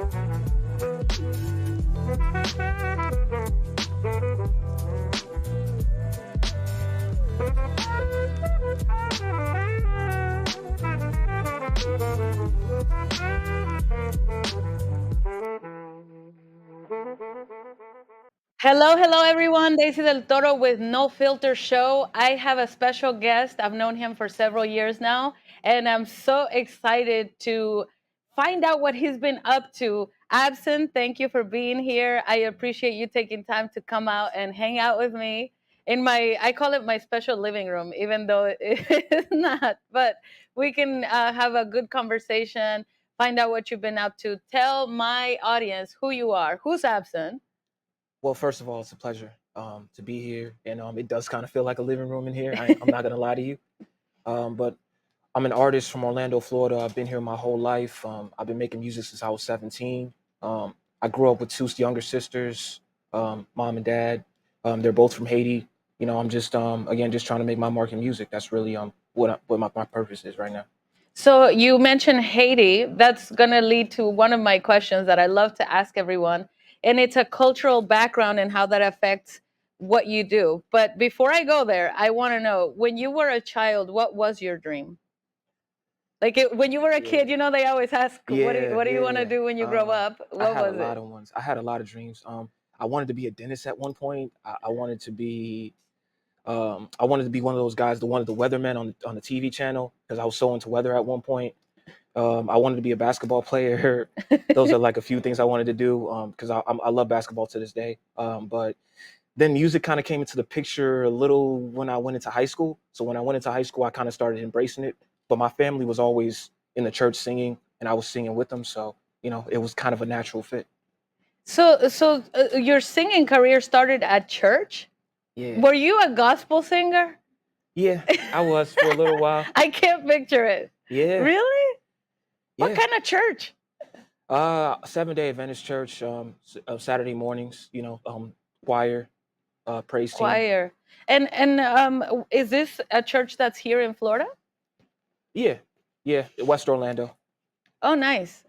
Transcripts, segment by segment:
Hello, hello, everyone. Deisi Del Toro with No Filter Show. I have a special guest. I've known him for several years now, and I'm so excited to find out what he's been up to. Abson, thank you for being here. I appreciate you taking time to come out and hang out with me in my, I call it my special living room, even though it's not, but we can have a good conversation, find out what you've been up to. Tell my audience who you are. Who's Abson? Well, first of all, it's a pleasure to be here, and it does kind of feel like a living room in here. I'm not gonna lie to you, but I'm an artist from Orlando, Florida. I've been here my whole life. I've been making music since I was 17. I grew up with two younger sisters, mom and dad. They're both from Haiti. I'm just again just trying to make my mark in music. That's really what my purpose is right now. So you mentioned Haiti. That's going to lead to one of my questions that I love to ask everyone, and it's a cultural background and how that affects what you do. But before I go there, I want to know when you were a child, what was your dream? When you were a kid, Yeah, they always ask, yeah, what do you want to yeah. do when you grow up? I What had a was lot it? of ones. I had a lot of dreams. I wanted to be a dentist at one point. I wanted to be I wanted to be one of those guys, the one of the weathermen on the TV channel because I was so into weather at one point. I wanted to be a basketball player. Those are like a few things I wanted to do because I love basketball to this day. But then music kind of came into the picture a little when I went into high school. So when I went into high school, I kind of started embracing it. But my family was always in the church singing, and I was singing with them. So it was kind of a natural fit. So your singing career started at church. Yeah, Were you a gospel singer? yeah, I was for a little while. I can't picture it. Yeah, Really? What yeah. kind of church? Seven-day Adventist church, Saturday mornings, choir, praise team. Choir. And is this a church that's here in Florida? Yeah, yeah, West Orlando. Oh, nice.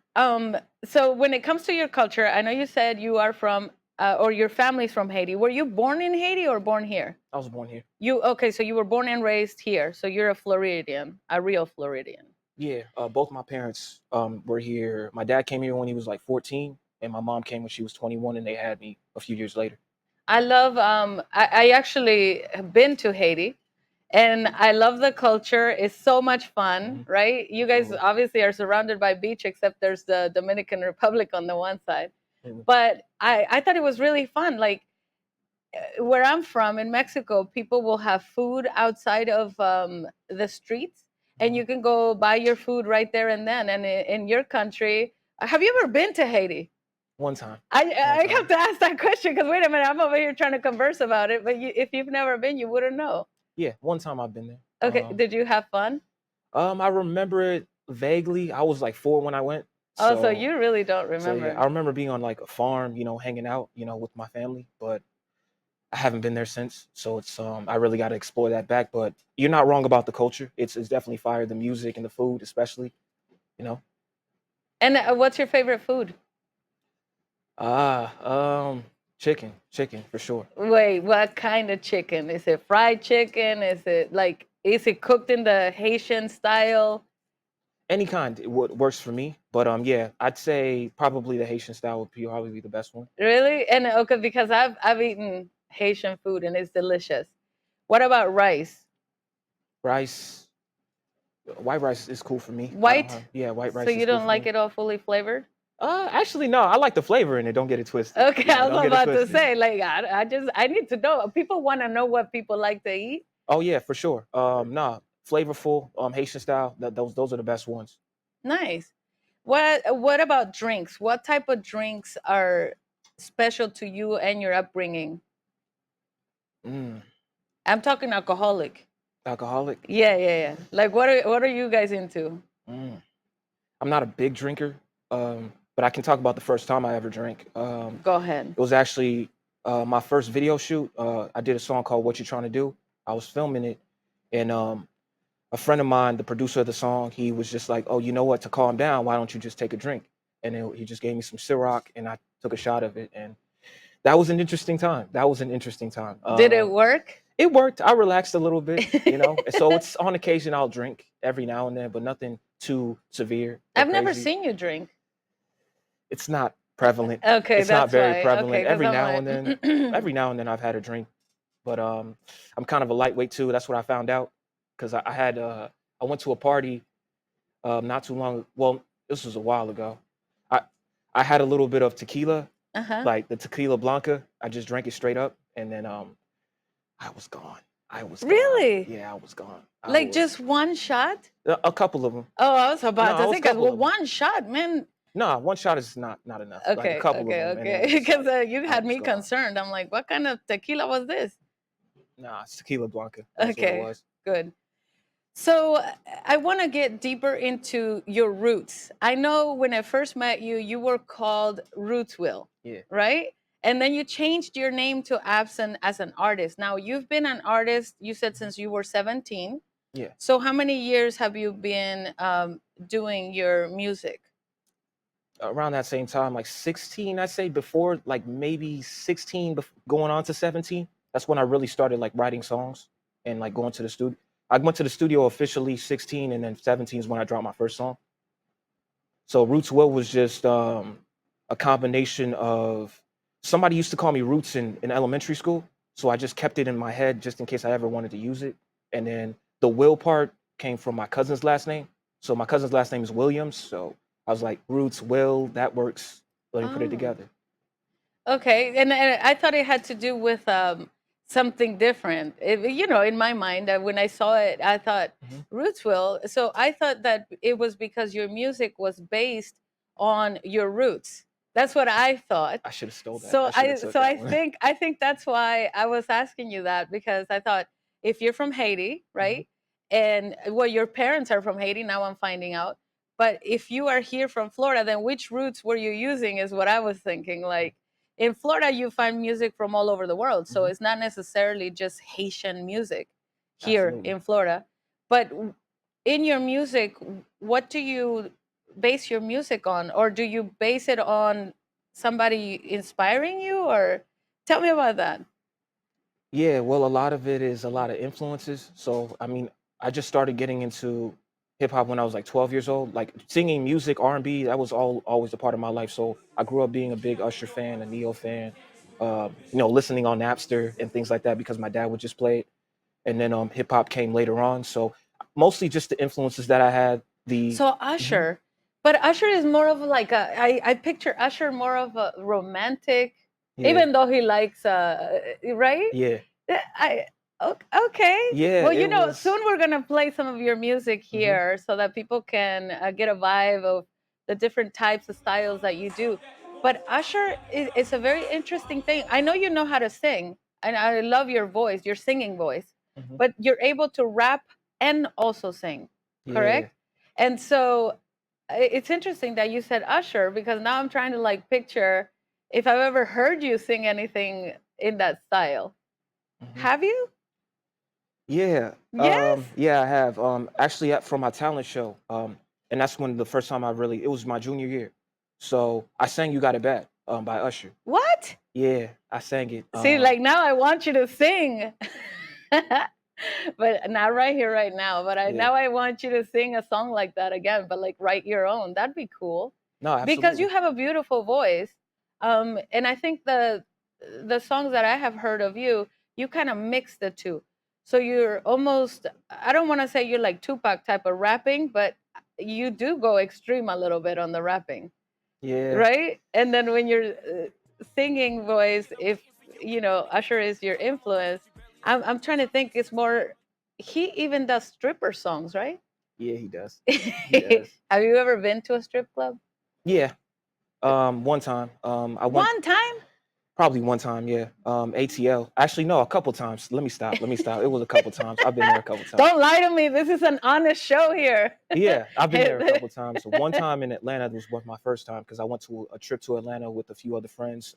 So when it comes to your culture, I know you said you are from or your family's from Haiti. Were you born in Haiti or born here? I was born here. You okay, so you were born and raised here. So you're a Floridian, a real Floridian. Yeah, both my parents were here. My dad came here when he was like 14, and my mom came when she was 21, and they had me a few years later. I love I actually have been to Haiti and I love the culture. It's so much fun, Hmm. right? You guys Absolutely. obviously are surrounded by beach, except there's the Dominican Republic on the one side. Mhm. But I thought it was really fun. Like where I'm from in Mexico, people will have food outside of the streets, and Mhm. you can go buy your food right there and then. And in your country, have you ever been to Haiti? One time, I one I have time. to ask that question because wait a minute, I'm over here trying to converse about it, but if you've never been, you wouldn't know. Yeah, one time I've been there. Okay, did you have fun? I remember it vaguely. I was like 4 when I went, Oh, so so you really don't so yeah, remember. I remember being on like a farm, hanging out, with my family, but I haven't been there since. So it's I really got to explore that back. But you're not wrong about the culture. It's definitely fire. The music and the food, especially. You know. And what's your favorite food? Ah, chicken for sure. Wait, what kind of chicken? Is it fried chicken? Is it cooked in the Haitian style? Any kind works for me. But yeah, I'd say probably the Haitian style would probably be the best one. Really? And okay, because I've eaten Haitian food and it's delicious. What about rice? Rice, white rice is cool for me. I don't White? have yeah, white So rice is you cool don't for like me. it all fully flavored? Actually, no, I like the flavor in it. Don't get it twisted. Okay, I Don't was get it about to twisted. say, like, I need to know. People want to know what people like to eat. Oh yeah, for sure. Nah, flavorful, Haitian style. Those are the best ones. Nice. What about drinks? What type of drinks are special to you and your upbringing? Mm, I'm talking alcoholic. alcoholic. Yeah, yeah, yeah. Like, what are you guys into? Mm. I'm not a big drinker, but I can talk about the first time I ever drank. Go ahead. It was actually my first video shoot. I did a song called "What You Trying to Do." I was filming it, and a friend of mine, the producer of the song, he was just like, "Oh, you know what? To calm down, why don't you just take a drink?" and then he just gave me some Ciroc, and I took a shot of it, and that was an interesting time. That was an interesting time. Did it work? It worked. I relaxed a little bit, you know. And so it's on occasion I'll drink every now and then, but nothing too severe or I've never crazy. seen you drink. It's not prevalent. Okay, It's not that's very why. prevalent. Okay, because Every I'm now like, and then, every now and then I've had a drink, but I'm kind of a lightweight too. That's what I found out because I had I went to a party not too long. Well, this was a while ago. I I had a little bit of tequila, uh-huh. like the tequila blanca. I just drank it straight up, and then I was gone. I was gone. Really? Yeah, I was gone. I Like was just one shot? a couple of them. Oh, I was No, about I to was say, a because couple well, of them. one shot, man. No, one shot is not enough. Like a Okay, couple of okay, them, and then okay. it's Because like you I had was me gone. concerned. I'm like, what kind of tequila was this? Nah, it's tequila blanca. That's what it Okay, was. good. So I want to get deeper into your roots. I know when I first met you, you were called Roots Will, Yeah, right? And then you changed your name to Abson as an artist. Now you've been an artist, you said, since you were 17. yeah. So how many years have you been doing your music? Around that same time, like 16, I say before, like maybe 16, going on to 17. That's when I really started like writing songs and like going to the studio. I went to the studio officially 16, and then 17 is when I dropped my first song. So Roots Will was just a combination of somebody used to call me Roots in elementary school. So I just kept it in my head just in case I ever wanted to use it. And then the Will part came from my cousin's last name. So my cousin's last name is Williams. So I was like, Roots, Will, that works. Let me put it Oh. together. Okay, and I thought it had to do with something different. In my mind, when I saw it, I thought Mhm. Rootsville. So I thought that it was because your music was based on your roots. That's what I thought. I should have stole that. So I should have I took so that I one. think I think that's why I was asking you that, because I thought if you're from Haiti, Mhm. right? And well, your parents are from Haiti. Now I'm finding out. But if you are here from Florida, then which roots were you using? Is what I was thinking. Like in Florida, you find music from all over the world. So Mhm. it's not necessarily just Haitian music here Absolutely. in Florida. But in your music, what do you base your music on? Or do you base it on somebody inspiring you? Or tell me about that. Yeah, well, a lot of it is a lot of influences. So, I mean, I just started getting into hip hop when I was like 12 years old. Like singing music, R&B, that was all always a part of my life. So, I grew up being a big Usher fan, a Neo fan, listening on Napster and things like that because my dad would just play it. And then hip hop came later on. So, mostly just the influences that I had. The So Mhm. Usher, but Usher is more of like I picture Usher more of a romantic, Yeah, even though he likes right? yeah, I okay. yeah. Well, It was. soon we're gonna play some of your music Mhm. here so that people can get a vibe of the different types of styles that you do. But Usher is a very interesting thing. I know you know how to sing, and I love your voice, your singing voice, Mhm. but you're able to rap and also sing, Yeah. correct? And so it's interesting that you said Usher, because now I'm trying to like picture if I've ever heard you sing anything in that style. Mhm. Have you? Yeah, Yes. yeah, I have. Actually, from my talent show, and that's when the first time I really, it was my junior year. So I sang "You Got It Bad" by Usher. What? Yeah, I sang it. See, like now I want you to sing. But not right here, right now. But Yeah, now I want you to sing a song like that again, but like write your own. That'd be cool, no, because you absolutely. have a beautiful voice. And I think the songs that I have heard of you, you kind of mix the two. So you're almost, I don't want to say you're like Tupac type of rapping, but you do go extreme a little bit on the rapping, Yeah, right? And then when you're singing voice, if Usher is your influence, I'm trying to think. It's more. He even does stripper songs, right? yeah, he does. He does. Have you ever been to a strip club? Yeah. One time. I went. One time? Probably one time, yeah. ATL. Actually, no, a couple times. Let me stop. Let me stop. It was a couple times. I've been there a couple times. Don't lie to me. This is an honest show here. Yeah, I've been there a couple times. So one time in Atlanta was my first time because I went to a trip to Atlanta with a few other friends.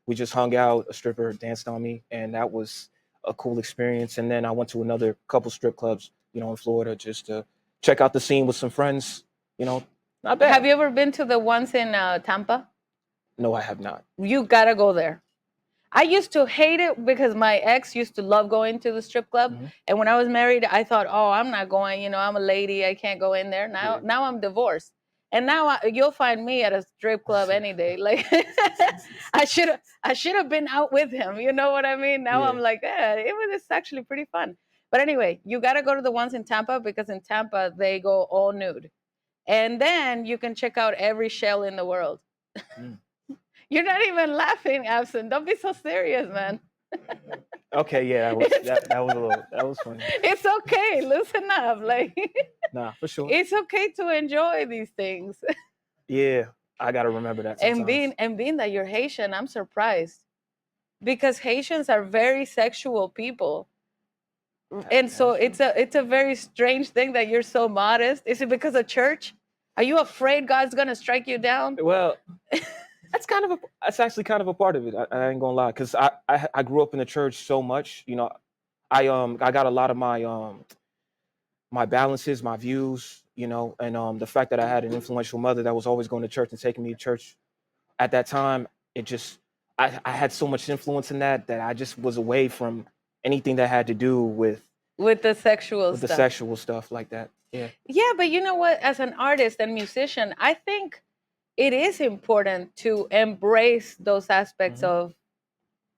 We just hung out. A stripper danced on me, and that was a cool experience. And then I went to another couple strip clubs, in Florida, just to check out the scene with some friends. You know, Not Have bad. you ever been to the ones in Tampa? No, I have not. You gotta go there. I used to hate it because my ex used to love going to the strip club, Hmm. and when I was married, I thought, "Oh, I'm not going. You know, I'm a lady. I can't go in there." Now, Yeah. now I'm divorced, and now you'll find me at a strip club any day. Like I should have been out with him. You know what I mean? Now Yeah. I'm like, it's actually pretty fun. But anyway, you got to go to the ones in Tampa because in Tampa they go all nude, and then you can check out every shell in the world. Mm. You're not even laughing, Abson. Don't be so serious, man. Okay, yeah, It's that was a little that was funny. it's okay. Loosen up. Like Nah, for sure. it's okay to enjoy these things. Yeah, I gotta remember that And sometimes. being that you're Haitian, I'm surprised because Haitians are very sexual people. And That so is true. it's a very strange thing that you're so modest. Is it because of church? Are you afraid God's gonna strike you down? Well, that's actually kind of a part of it. I ain't gonna lie, because I grew up in the church so much. I got a lot of my balances, my views, and the fact that I had an influential mother that was always going to church and taking me to church at that time, it just I had so much influence in that I just was away from anything that had to do With the sexual with the stuff. sexual stuff like that. Yeah. Yeah, but you know what? As an artist and musician, I think it is important to embrace those aspects Hmm. of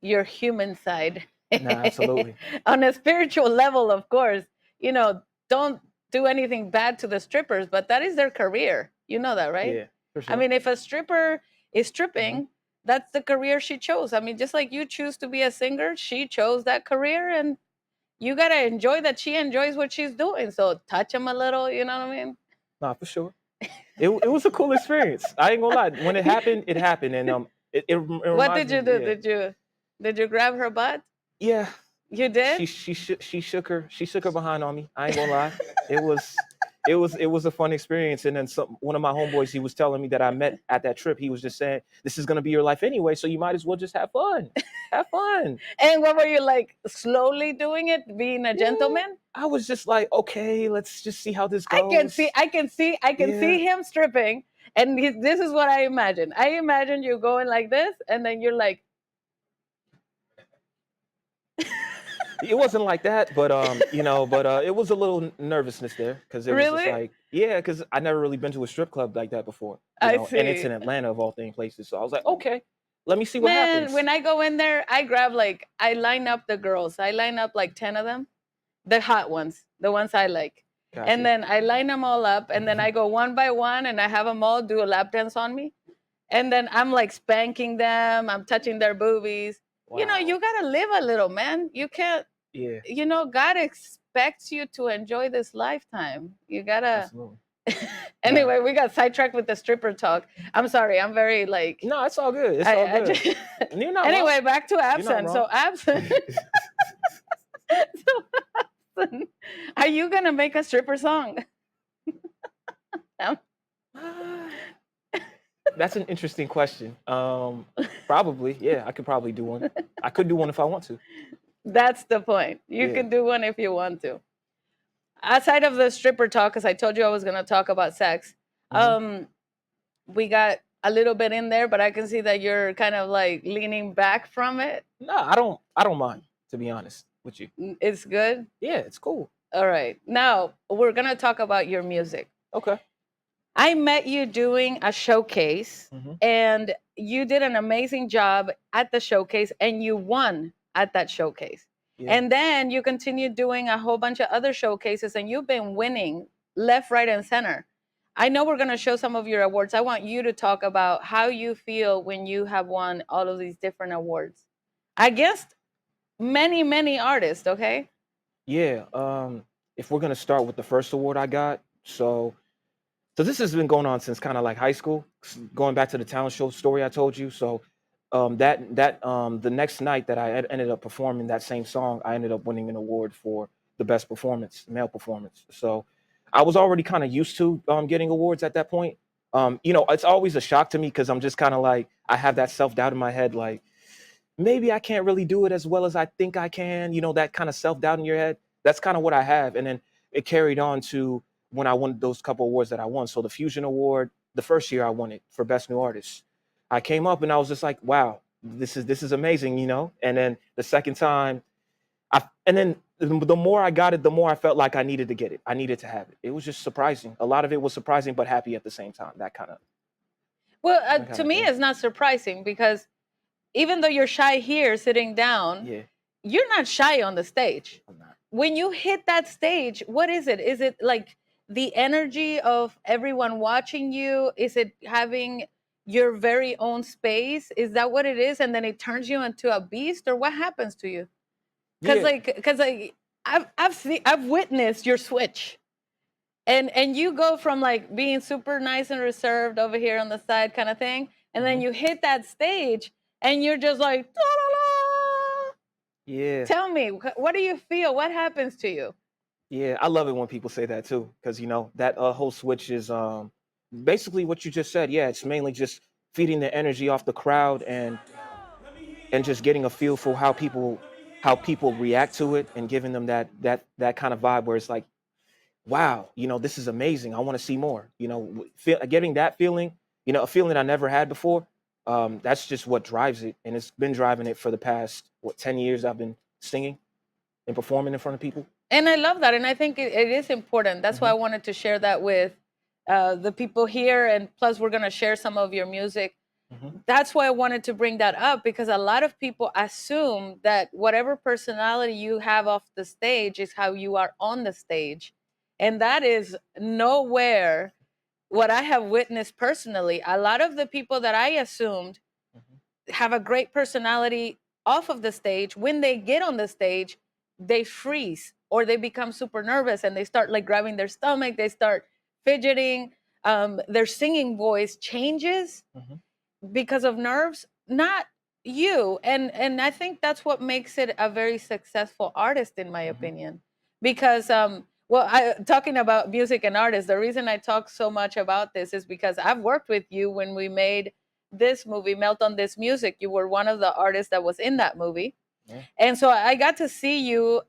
your human side. Nah, absolutely. On a spiritual level, of course, you know, don't do anything bad to the strippers, but that is their career. You know that, right? Yeah, for I sure. mean, if a stripper is Hmm. stripping, that's the career she chose. I mean, just like you choose to be a singer, she chose that career, and you got to enjoy that she enjoys what she's doing. So touch them a little, you know what I mean? Nah, for sure. It was a cool experience. I ain't gonna lie. When it happened, and it What reminds did you me. do? Yeah, Did you grab her butt? yeah. You did? She shook her behind on me. I ain't gonna lie. It was it was a fun experience. And then one of my homeboys, he was telling me that I met at that trip. He was just saying, "This is gonna be your life anyway, so you might as well just have fun. Have fun." And what were you like slowly doing it, being a Yeah. gentleman? I was just like, okay, let's just see how this I can see, goes. I can see, I can Yeah. see him stripping, and this is what I imagine. I imagine you going like this, and then you're like, It wasn't like that, but it was a little nervousness there because it was just really? like, yeah, because I never really been to a strip club like that before, I and it's see. in Atlanta of all things places. So I was like, okay, let me see what Man, happens. when I go in there, I line up the girls. I line up like 10 of them, the hot ones, the ones I like. And Gotcha. then I line them all up, and then I go one by one, and I have them all do a lap dance on me. And then I'm like spanking them, I'm touching their boobies. Wow. You gotta live a little, man. You can't, Yeah, God expects you to enjoy this lifetime. You gotta. absolutely. Nah, Anyway, we got sidetracked with the stripper talk. I'm sorry. I'm very like. no, it's all good. It's all I good. just. And you're not wrong. Anyway, back to You're not Absent. So wrong. Absent. So Absent, are you gonna make a stripper song? That's an interesting question. Probably, yeah, I could probably do one. I could do one if I want to. That's the point. You Yeah. can do one if you want to. Outside of the stripper talk, because I told you I was gonna talk about sex. Hmm. Um, we got a little bit in there, but I can see that you're kind of like leaning back from it. No, I don't mind, to be honest with you. It's good. Yeah, it's cool. All right. Now we're gonna talk about your music. Okay. I met you doing a showcase, Hmm. and you did an amazing job at the showcase, and you won at that showcase. Yeah. And then you continued doing a whole bunch of other showcases, and you've been winning left, right, and center. I know we're going to show some of your awards. I want you to talk about how you feel when you have won all of these different awards against many, many artists, okay? Yeah. If we're gonna start with the first award I got, so this has been going on since kind of like high school, going back to the talent show story I told you. So the next night that I ended up performing that same song, I ended up winning an award for the best performance, male performance. So I was already kind of used to getting awards at that point. It's always a shock to me because I'm just kind of like I have that self doubt in my head, like maybe I can't really do it as well as I think I can. That kind of self doubt in your head. That's kind of what I have, and then it carried on to when I won those couple awards that I won. So the Fusion Award, the first year I won it for Best New Artist. I came up and I was just like, wow, this is amazing, you know. And then the second time, and then the more I got it, the more I felt like I needed to get it. I needed to have it. It was just surprising. A lot of it was surprising, but happy at the same time. Well, That kind to of me, thing. it's not surprising because even though you're shy here sitting down, Yeah, you're not shy on the stage. I'm not. When you hit that stage, what is it? Is it like the energy of everyone watching you? Is it having your very own space? Is that what it is? And then it turns you into a beast, or what happens to you? Yeah. Because I've witnessed your switch, and you go from like being super nice and reserved over here on the side kind of thing, and then Hmm. you hit that stage, and you're just like, "Da-da-da." Yeah. Tell me, what do you feel? What happens to you? Yeah, I love it when people say that too, because you know that whole switch is basically what you just said. Yeah, it's mainly just feeding the energy off the crowd and just getting a feel for how people react to it and giving them that kind of vibe where it's like, wow, you know, this is amazing. I want to see more. You know, getting that feeling, you know, a feeling I never had before. That's just what drives it, and it's been driving it for the past 10 years. I've been singing and performing in front of people. And I love that, and I think it is important. That's why Hmm. I wanted to share that with the people here, and plus we're going to share some of your music. Hmm. That's why I wanted to bring that up, because a lot of people assume that whatever personality you have off the stage is how you are on the stage, and that is nowhere what I have witnessed personally. A lot of the people that I assumed Hmm. have a great personality off of the stage, when they get on the stage they freeze or they become super nervous and they start like grabbing their stomach, they start fidgeting, their singing voice changes Hmm. because of nerves. Not you. And I think that's what makes it a very successful artist, in my Hmm. opinion. Because well, I talking about music and artists, the reason I talk so much about this is because I've worked with you when we made this movie Melt on This Music. You were one of the artists that was in that movie, Yeah, and so I got to see you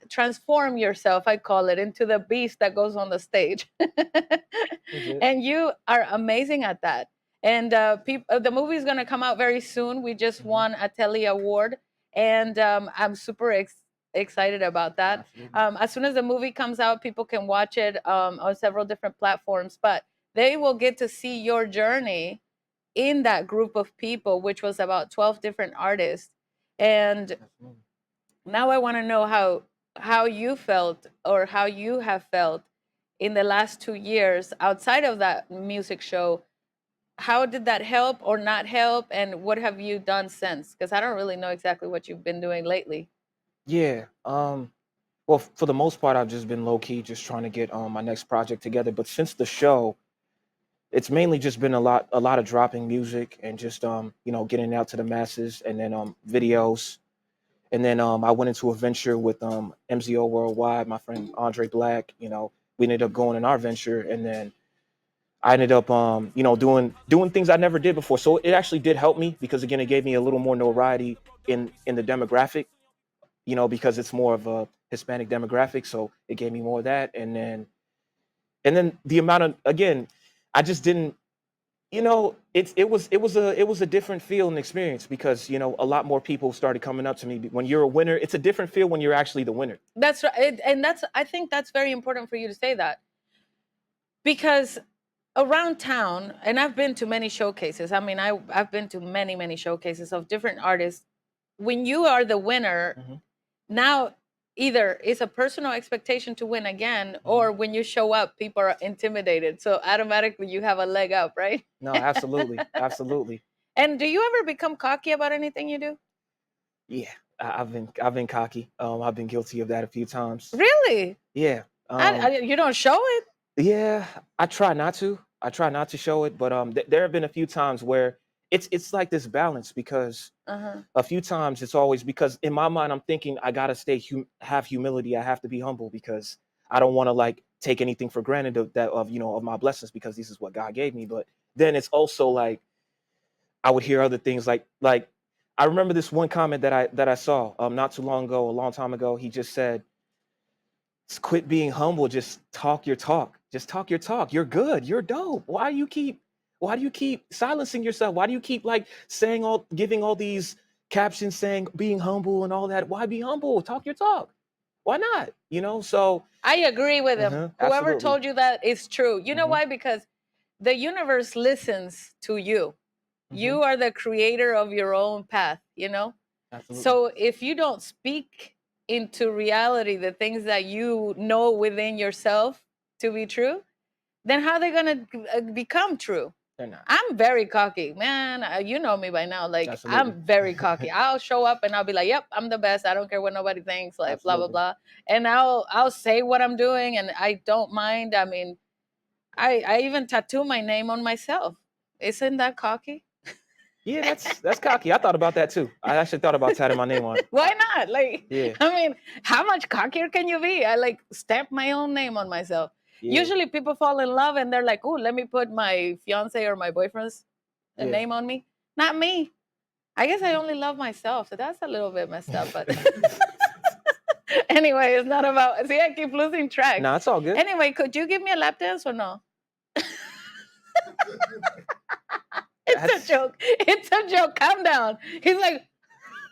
transform yourself, I call it, into the beast that goes on the stage. legit. And you are amazing at that. And the movie is going to come out very soon. We just Hmm. won a Telly Award, and I'm super excited about that. Absolutely. As soon as the movie comes out, people can watch it on several different platforms, but they will get to see your journey in that group of people, which was about 12 different artists. And Absolutely. now I want to know how you felt, or how you have felt in the last 2 years outside of that music show. How did that help or not help, and what have you done since? Because I don't really know exactly what you've been doing lately. Yeah. Well, for the most part, I've just been low key, just trying to get my next project together. But since the show, it's mainly just been a lot of dropping music and just you know, getting it out to the masses, and then videos. And then I went into a venture with MZO Worldwide, my friend Andre Black. You know, we ended up going in our venture, and then I ended up you know, doing things I never did before. So it actually did help me because again, it gave me a little more notoriety in the demographic, you know, because it's more of a Hispanic demographic. So it gave me more of that. And then the amount of, again, I just didn't, you know, it was a different feel and experience because, you know, a lot more people started coming up to me. When you're a winner, it's a different feel when you're actually the winner. That's right. And that's, I think that's very important for you to say that, because around town, and I've been to many showcases. I mean, I've been to many showcases of different artists. When you are the winner, Hmm. now either it's a personal expectation to win again, Hmm. or when you show up people are intimidated, so automatically you have a leg up, right? No, absolutely, absolutely. And do you ever become cocky about anything you do? Yeah, I've been cocky. I've been guilty of that a few times. Really? Yeah. Um, You don't show it? Yeah, I try not to. I try not to show it, but there have been a few times where it's like this balance because Uh-huh. a few times it's always because in my mind I'm thinking I gotta have humility. I have to be humble because I don't want to like take anything for granted of you know, of my blessings because this is what God gave me. But then it's also like I would hear other things like I remember this one comment that I saw not too long ago, a long time ago. He just said quit being humble. Just talk your talk. Just talk your talk. You're good. You're dope. Why do you keep silencing yourself? Why do you keep like saying all giving all these captions saying being humble and all that? Why be humble? Talk your talk. Why not? So I agree with him. Whoever absolutely. told you that is true. You know Hmm. why? Because the universe listens to you. Hmm. You are the creator of your own path, you know? Absolutely. So if you don't speak into reality the things that you know within yourself to be true, then how are they going to become true? They're not. I'm very cocky, man. You know me by now. Like, Absolutely. I'm very cocky. I'll show up and I'll be like, "Yep, I'm the best. I don't care what nobody thinks." Like, blah blah Absolutely. blah. And I'll say what I'm doing, and I don't mind. I mean, I even tattoo my name on myself. Isn't that cocky? Yeah, that's cocky. I thought about that too. I actually thought about tatting my name on it. Why not? Like, Yeah, I mean, how much cockier can you be? I like stamp my own name on myself. yeah. Usually people fall in love and they're like, "Oh, let me put my fiance or my boyfriend's Yeah. name on me." Not me. I guess I only love myself. So that's a little bit messed up. But anyway, it's not about. See, I keep losing track. Nah, it's all good. Anyway, could you give me a lap dance or no? It's a That's joke. It's a joke. Calm down. He's like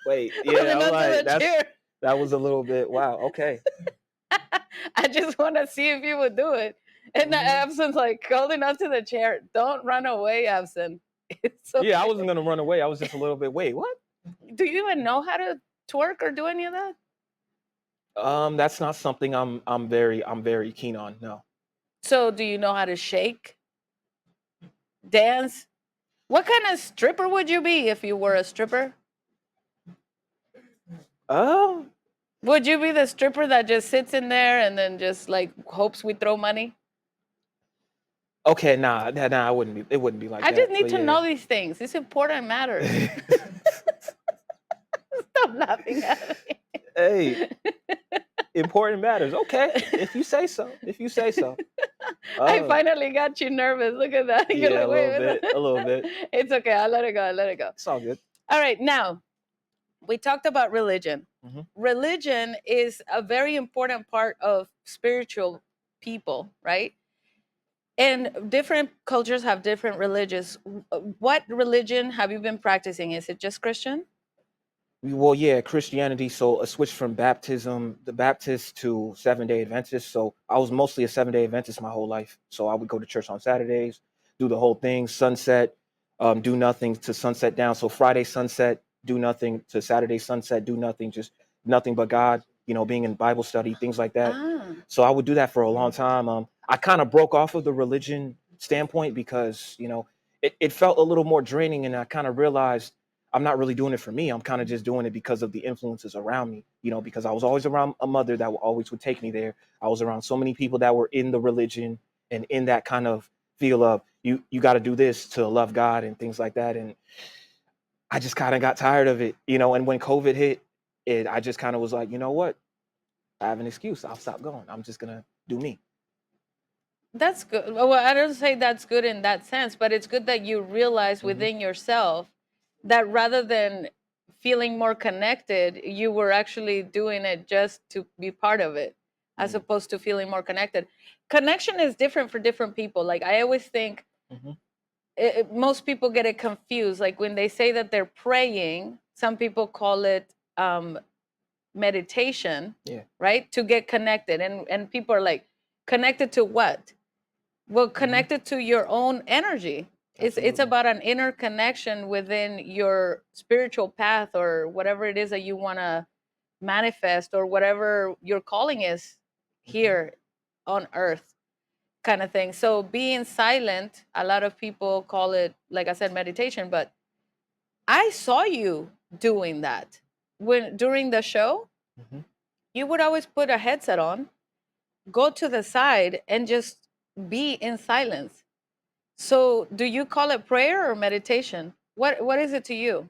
wait, yeah, holding I'm onto like, the chair. that was a little bit wow, okay. I just want to see if you would do it. And the Hmm. Abson's like holding onto the chair. Don't run away, Abson. It's Yeah, I okay. wasn't gonna run away. I was just a little bit, wait, what? Do you even know how to twerk or do any of that? That's not something I'm very keen on. No. So, do you know how to shake, dance? What kind of stripper would you be if you were a stripper? Um, Would you be the stripper that just sits in there and then just like hopes we throw money? okay, nah, it wouldn't be like I just that. need But to yeah. know these things. It's important matters. Stop laughing at Hey, me. important matters. Okay, if you say so. If you say so. I Uh, finally got you nervous. Look at that. You're yeah, like, a little wait a bit, a little minute. bit. It's okay. I'll let it go. I'll let it go. It's all good. All right. Now, we talked about religion. Hmm. Religion is a very important part of spiritual people, right? And different cultures have different religions. What religion have you been practicing? Is it just Christian? Well, yeah, Christianity. So a switch from the Baptist to 7 Day Adventist. So I was mostly a 7 Day Adventist my whole life. So I would go to church on Saturdays, do the whole thing, sunset, do nothing to sunset down. So Friday sunset, do nothing to Saturday sunset, do nothing, just nothing but God. Being in Bible study, things like that. Ah, So I would do that for a long time. I kind of broke off of the religion standpoint because it felt a little more draining, and I kind of realized I'm not really doing it for me. I'm kind of just doing it because of the influences around me, because I was always around a mother that always would take me there. I was around so many people that were in the religion and in that kind of feel of you got to do this to love God and things like that. And I just kind of got tired of it. And when COVID hit, I just kind of was like, you know what? I have an excuse. I'll stop going. I'm just gonna do me. that's good. Well, I don't say that's good in that sense, but it's good that you realize Hmm. within yourself that rather than feeling more connected, you were actually doing it just to be part of it, as Yeah. opposed to feeling more connected. Connection is different for different people. Like, I always think Hmm. most people get it confused. Like, when they say that they're praying, some people call it meditation, Yeah. right? To get connected. And people are like, connected to what? Well, Hmm. connected to your own energy. It's Absolutely. about an inner connection within your spiritual path or whatever it is that you want to manifest or whatever your calling is Hmm. here on earth, kind of thing. So being silent, a lot of people call it, like I said, meditation, but I saw you doing that when during the show. Hmm. You would always put a headset on, go to the side, and just be in silence. So, do you call it prayer or meditation? What is it to you?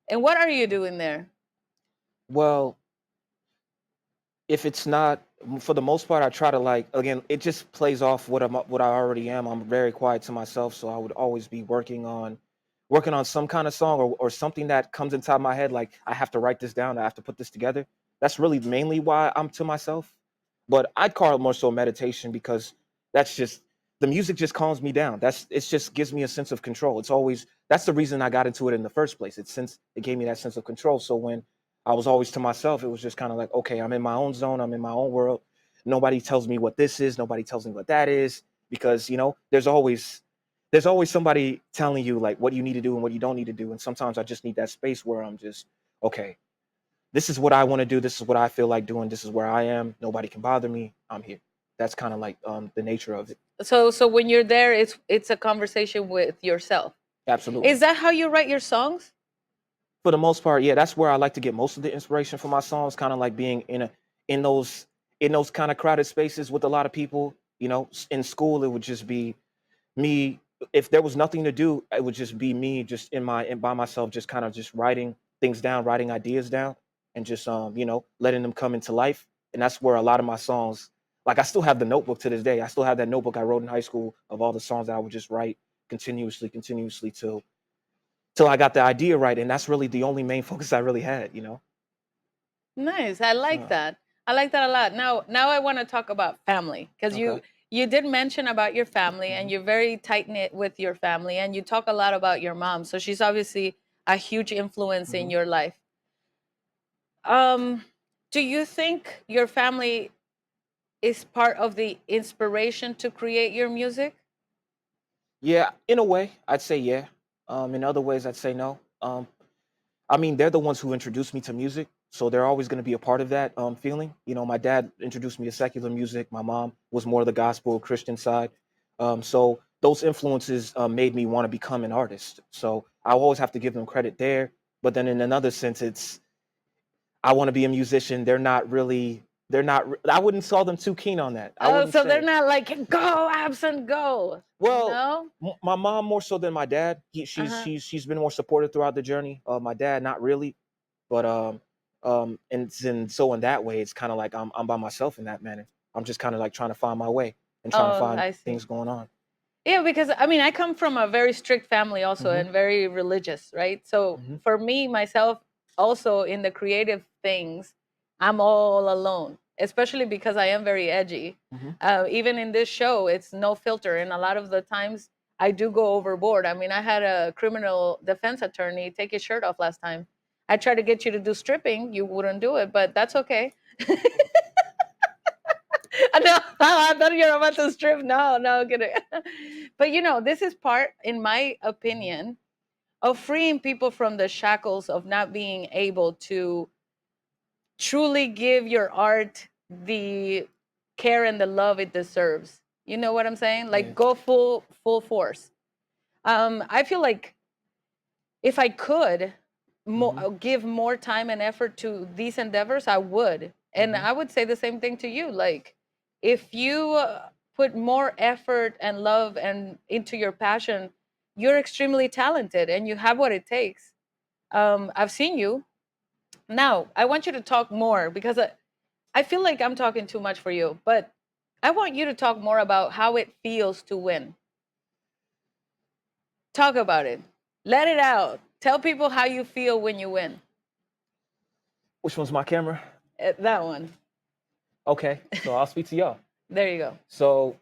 And what are you doing there? Well, if it's not, for the most part, I try to, like, again, it just plays off what I already am. I'm very quiet to myself, so I would always be working on some kind of song, or something that comes inside my head, like I have to write this down, I have to put this together. That's really mainly why I'm to myself. but I'd call it more so meditation because that's just the music just calms me down. It just gives me a sense of control. It's always that's the reason I got into it in the first place. It's since it gave me that sense of control. So when I was always to myself, it was just kind of like, okay, I'm in my own zone, I'm in my own world. Nobody tells me what this is, nobody tells me what that is, because there's always somebody telling you like what you need to do and what you don't need to do. And sometimes I just need that space where I'm just, okay, this is what I want to do. This is what I feel like doing. This is where I am. Nobody can bother me. I'm here. That's kind of like the nature of it. So when you're there, it's a conversation with yourself. Absolutely. Is that how you write your songs? For the most part, yeah, that's where I like to get most of the inspiration for my songs. Kind of like being in those in those kind of crowded spaces with a lot of people. In school, it would just be me. If there was nothing to do, it would just be me, just by myself, just kind of just writing things down, writing ideas down, and just letting them come into life. And that's where a lot of my songs, like I still have the notebook to this day. I still have that notebook I wrote in high school of all the songs that I would just write continuously till I got the idea right. And that's really the only main focus I really had. Nice. I like So that. I like that a lot. Now I want to talk about family because okay. you did mention about your family and Hmm. you're very tight knit with your family and you talk a lot about your mom. So she's obviously a huge influence in Hmm. your life. Um, do you think your family is part of the inspiration to create your music? Yeah, in a way, I'd say yeah. In other ways, I'd say no. I mean, they're the ones who introduced me to music, so they're always going to be a part of that feeling. My dad introduced me to secular music. My mom was more the gospel Christian side. So those influences made me want to become an artist. So I always have to give them credit there. But then in another sense, it's I want to be a musician. They're not really. They're not. I wouldn't call them too keen on that. I Oh, wouldn't so they're say. not like go Abson go. Well, No. my mom more so than my dad. Uh She's huh. she's been more supportive throughout the journey. My dad, not really, but and so in that way, it's kind of like I'm by myself in that manner. I'm just kind of like trying to find my way and trying to Oh, find I see. things going on. Yeah, because I mean, I come from a very strict family also Hmm. and very religious, right? So Hmm. for me, myself, also in the creative things, I'm all alone, especially because I am very edgy. Hmm. Even in this show, it's no filter. And a lot of the times I do go overboard. I mean, I had a criminal defense attorney take his shirt off last time. I tried to get you to do stripping. You wouldn't do it, but that's okay. No, I thought you were about to strip. No, no, kidding. But this is part, in my Hmm. opinion, of freeing people from the shackles of not being able to truly give your art the care and the love it deserves. You know what I'm saying? Yeah. Like go full force. I feel like if I could Hmm. give more time and effort to these endeavors, I would. And Hmm. I would say the same thing to you. Like, if you put more effort and love and into your passion, you're extremely talented and you have what it takes. I've seen you. Now, I want you to talk more because I feel like I'm talking too much for you, but I want you to talk more about how it feels to win. Talk about it. Let it out. Tell people how you feel when you win. Which one's my camera? That one. Okay, so I'll speak to y'all. There you go. So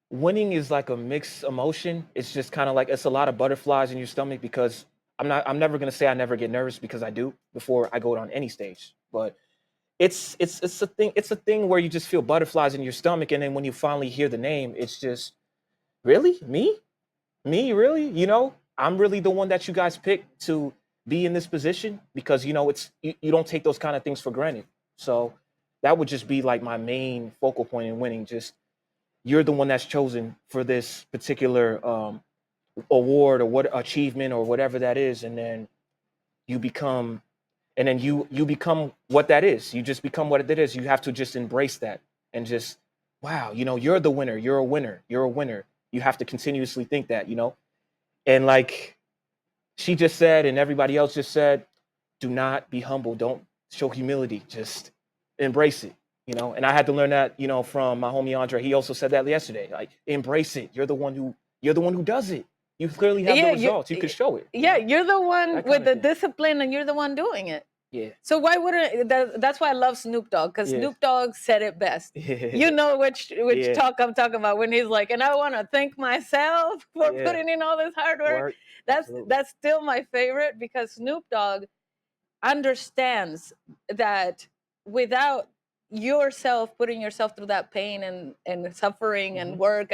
winning is like a mixed emotion. It's just kind of like it's a lot of butterflies in your stomach because I'm never gonna say I never get nervous because I do before I go on any stage. But it's a thing where you just feel butterflies in your stomach, and then when you finally hear the name, it's just really me really, I'm really the one that you guys picked to be in this position because you don't take those kind of things for granted. So that would just be like my main focal point in winning. Just you're the one that's chosen for this particular award or what achievement or whatever that is, and then you become you become what that is. You just become what it is. You have to just embrace that and just wow, you're the winner. You're a winner. You're a winner. You have to continuously think that. And like she just said, and everybody else just said, do not be humble. Don't show humility. Just embrace it. And I had to learn that, from my homie Andre. He also said that yesterday. Like, embrace it. You're the one who does it. You clearly have the Yeah, results. You could show it. yeah, you're the one That with kind of the thing. discipline and you're the one doing it. Yeah. So why wouldn't that's why I love Snoop Dogg, because Yeah. Snoop Dogg said it best. Yeah. You know which Yeah. talk I'm talking about when he's like, and I want to thank myself for Yeah. putting in all this hard work. Absolutely. That's still my favorite, because Snoop Dogg understands that without yourself putting yourself through that pain and suffering and work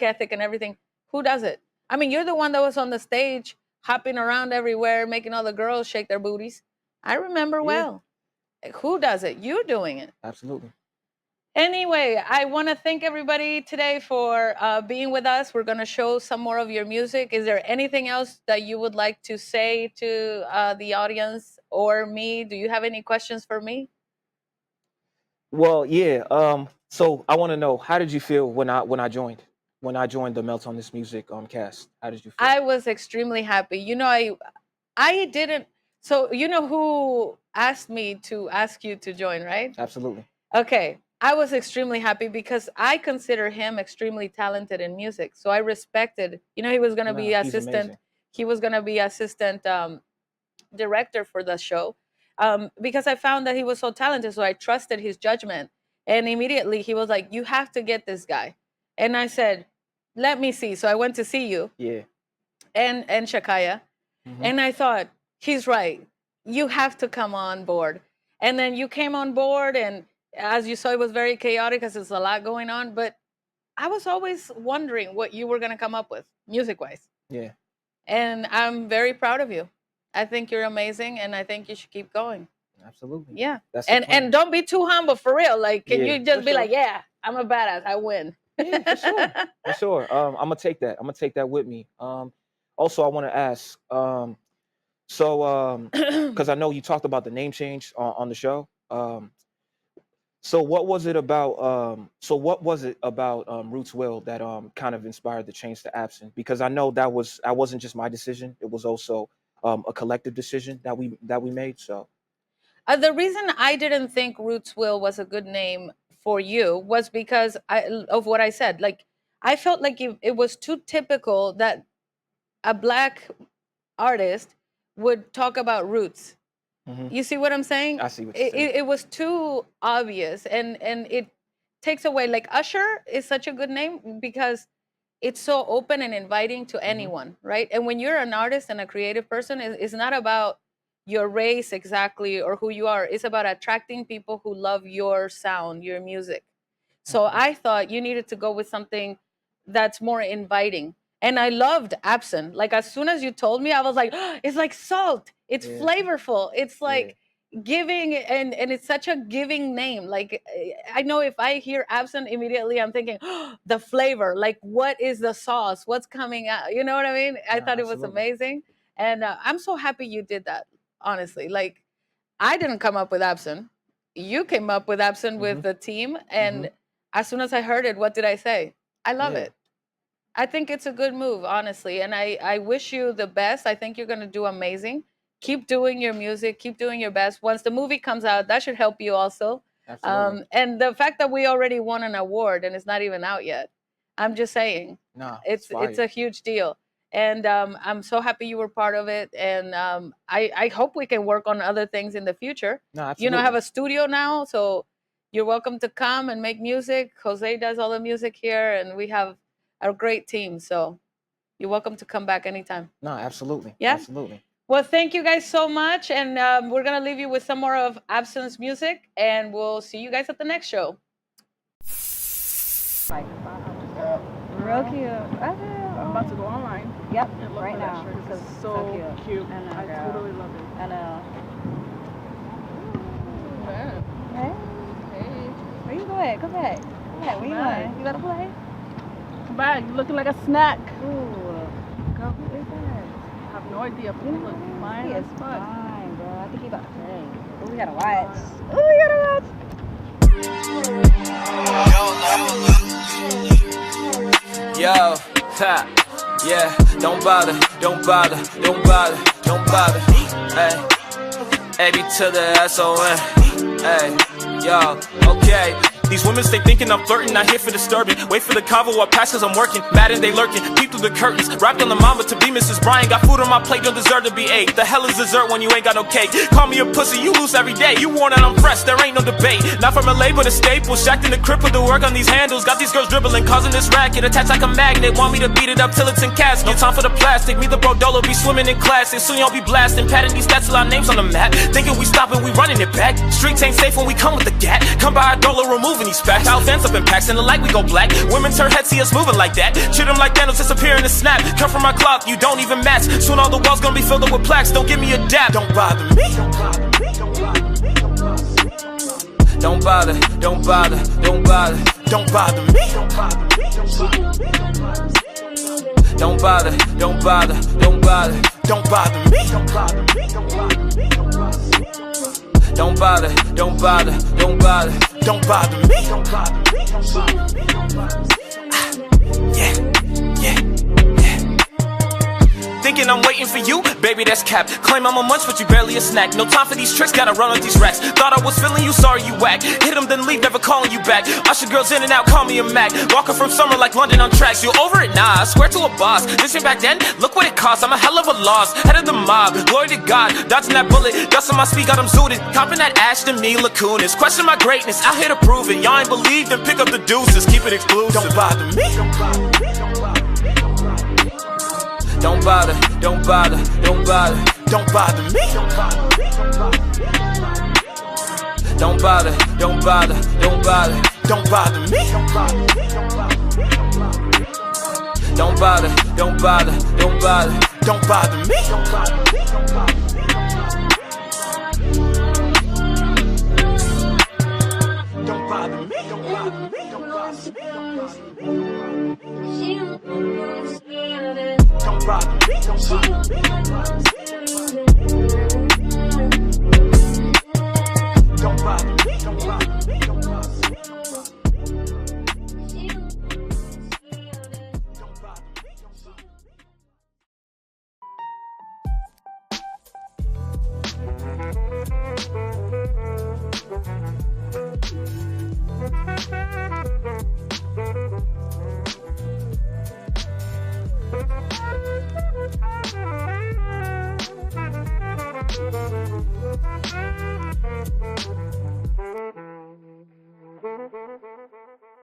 ethic and everything, who does it? I mean, you're the one that was on the stage hopping around everywhere, making all the girls shake their booties. I remember Yeah. well. Who does it? You doing it. Absolutely. Anyway, I want to thank everybody today for being with us. We're going to show some more of your music. Is there anything else that you would like to say to the audience or me? Do you have any questions for me? Well, yeah. So I want to know, how did you feel when I joined the Melt on This Music cast? How did you feel? I was extremely happy. You know, I didn't. So you know who asked me to ask you to join, right? Absolutely. Okay. I was extremely happy because I consider him extremely talented in music. So I respected, you know, he was going to be He's assistant. amazing. He was going to be assistant director for the show, because I found that he was so talented. So I trusted his judgment. And immediately he was like, you have to get this guy. And I said, let me see. So I went to see you. Yeah. And Shakaya. And I thought, he's right. You have to come on board. And then you came on board, and as you saw, it was very chaotic because there's a lot going on. But I was always wondering what you were going to come up with, music wise. Yeah. And I'm very proud of you. I think you're amazing, and I think you should keep going. Absolutely. Yeah. That's and don't be too humble, for real. Like, can Yeah, you just for be sure. like, yeah, I'm a badass. I win. Yeah, for sure. For sure. I'm gonna take that. I'm gonna take that with me. Also, I want to ask. Because I know you talked about the name change on the show. So what was it about? Roots Will that kind of inspired the change to Abson? Because I know that wasn't just my decision. It was also a collective decision that we made. So The reason I didn't think Roots Will was a good name for you was because of what I said. Like, I felt like it was too typical that a black artist would talk about roots. You see what I'm saying? I see what you're saying. It was too obvious, and it takes away. Like, Usher is such a good name because it's so open and inviting to anyone, right? And when you're an artist and a creative person, it's not about your race exactly or who you are. It's about attracting people who love your sound, your music. So I thought you needed to go with something that's more inviting. And I loved Abson. Like, as soon as you told me, I was like, oh, it's like salt. It's flavorful. It's like giving, and it's such a giving name. Like, I know if I hear Abson, immediately I'm thinking, oh, the flavor. Like, what is the sauce? What's coming out? You know what I mean? I thought it was amazing. And I'm so happy you did that, honestly. Like, I didn't come up with Abson. You came up with Abson with the team. And as soon as I heard it, what did I say? I love it. I think it's a good move, honestly. And I wish you the best. I think you're going to do amazing. Keep doing your music. Keep doing your best. Once the movie comes out, that should help you also. Absolutely. And the fact that we already won an award and it's not even out yet, I'm just saying, it's a huge deal. And I'm so happy you were part of it. And I hope we can work on other things in the future. Absolutely. You know, I have a studio now, so you're welcome to come and make music. Jose does all the music here, and we have a great team. So you're welcome to come back anytime. No, absolutely. Yeah? Absolutely. Well, thank you guys so much. And we're going to leave you with some more of Abson's music, and we'll see you guys at the next show. Real cute. I'm about to go online. Yep, and look right for now. that shirt. Because It's so cute. I know, I girl. totally love it. I know. Man. Hey, Hey. where you going? Come back. Come back. Where you Bye. going? You gotta play? Come back. You're looking like a snack. Ooh. Girl, who is that? I have no idea. But you look fine He as is fuck. fine, girl. I think he about to play. Ooh, we gotta watch. Ooh, we gotta watch. Yo, ha, yeah, don't bother, don't bother, don't bother, don't bother. Hey, AB to the SON. Hey, yo, okay. These women stay thinking I'm flirting, not here for disturbing. Wait for the convo while pass cause I'm working. Mad and they lurking, peep through the curtains. Wrapped on the mama to be Mrs. Bryan. Got food on my plate, don't deserve to be ate. The hell is dessert when you ain't got no cake? Call me a pussy, you lose every day. You worn out, I'm pressed, there ain't no debate. Not from LA but a staple. Shacked in the crib with the work on these handles. Got these girls dribbling, causing this racket. Attached like a magnet, want me to beat it up till it's in casket. No time for the plastic, me the brodolo be swimming in classic. Soon y'all be blasting, patting these stats till our names on the map. Thinking we stopping, we running it back. Streets ain't safe when we come with the gat. Come by a dollar, removing these facts. Our fence up in packs, in the light we go black. Women turn heads, see us moving like that. Treat them like Thanos, disappear in a snap. Come from my clock, you don't even match. Soon all the walls gonna be filled up with plaques. Don't give me a dab, don't bother me. Don't bother, don't bother, don't bother, don't bother me. Don't bother, don't bother, don't bother, don't bother me. Don't bother, don't bother, don't bother, don't bother me. Yeah, yeah, yeah. Thinking I'm waiting for you? Baby, that's cap. Claim I'm a munch, but you barely a snack. No time for these tricks, gotta run with these racks. Thought I was feeling you, sorry you whack. Hit them, then leave, never calling you back. Usher girls in and out, call me a Mac. Walking from summer like London on tracks. You over it? Nah, I swear to a boss. This ain't back then, look what it cost. I'm a hell of a loss, head of the mob. Glory to God, dodging that bullet. Dust on my speed, got them zooted. Copping that Ashton, me, Lacunas. Question my greatness, out here to prove it. Y'all ain't believe, then pick up the deuces. Keep it exclusive. Don't bother me. Don't bother, don't bother, don't bother, don't bother me. Don't bother, don't bother, don't bother, don't bother me. Don't bother, don't bother, don't bother, don't bother me. Don't bother me, don't bother me, don't bother me. Don't bother me, don't bother me. Don't bother me, don't bother me, don't bother me.